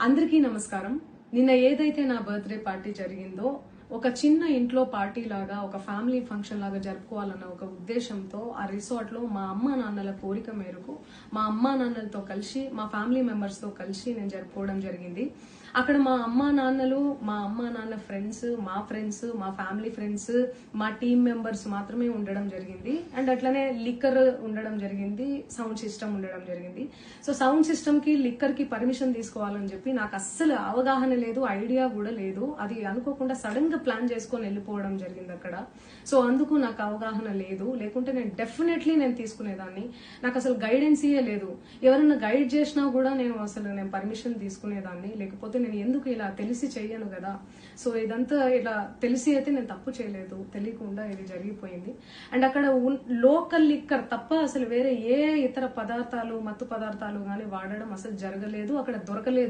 అందరికీ నమస్కారం. నిన్న ఏదైతే నా బర్త్డే పార్టీ జరిగిందో ఒక చిన్న ఇంట్లో పార్టీ లాగా ఒక ఫ్యామిలీ ఫంక్షన్ లాగా జరుపుకోవాలన్న ఒక ఉద్దేశంతో ఆ రిసార్ట్ లో మా అమ్మా నాన్నల కోరిక మేరకు మా అమ్మా నాన్నలతో కలిసి మా ఫ్యామిలీ మెంబర్స్ తో కలిసి నేను జరుపుకోవడం జరిగింది. అక్కడ మా అమ్మా నాన్నలు, మా అమ్మా నాన్న ఫ్రెండ్స్, మా ఫ్యామిలీ ఫ్రెండ్స్, మా టీమ్ మెంబర్స్ మాత్రమే ఉండడం జరిగింది. అండ్ అట్లనే లిక్కర్ ఉండడం జరిగింది, సౌండ్ సిస్టమ్ ఉండడం జరిగింది. సో సౌండ్ సిస్టమ్ కి లిక్కర్ కి పర్మిషన్ తీసుకోవాలని చెప్పి నాకు అస్సలు అవగాహన లేదు, ఐడియా కూడా లేదు. అది అనుకోకుండా సడన్ గా ప్లాన్ చేసుకొని వెళ్ళిపోవడం జరిగింది అక్కడ. సో అందుకు నాకు అవగాహన లేదు, లేకుంటే నేను డెఫినెట్లీ తీసుకునేదాన్ని. నాకు అసలు గైడెన్సీయే లేదు. ఎవరైనా గైడ్ చేసినా కూడా నేను పర్మిషన్ తీసుకునేదాన్ని, లేకపోతే నేను ఎందుకు ఇలా తెలిసి చెయ్యను కదా. సో ఇదంతా ఇలా తెలిసి అయితే నేను తప్పు చేయలేదు, తెలియకుండా ఇది జరిగిపోయింది. అండ్ అక్కడ లోకల్ లిక్కర్ తప్ప అసలు వేరే ఏ ఇతర పదార్థాలు, మత్తు పదార్థాలు గానీ వాడడం అసలు జరగలేదు, అక్కడ దొరకలేదు.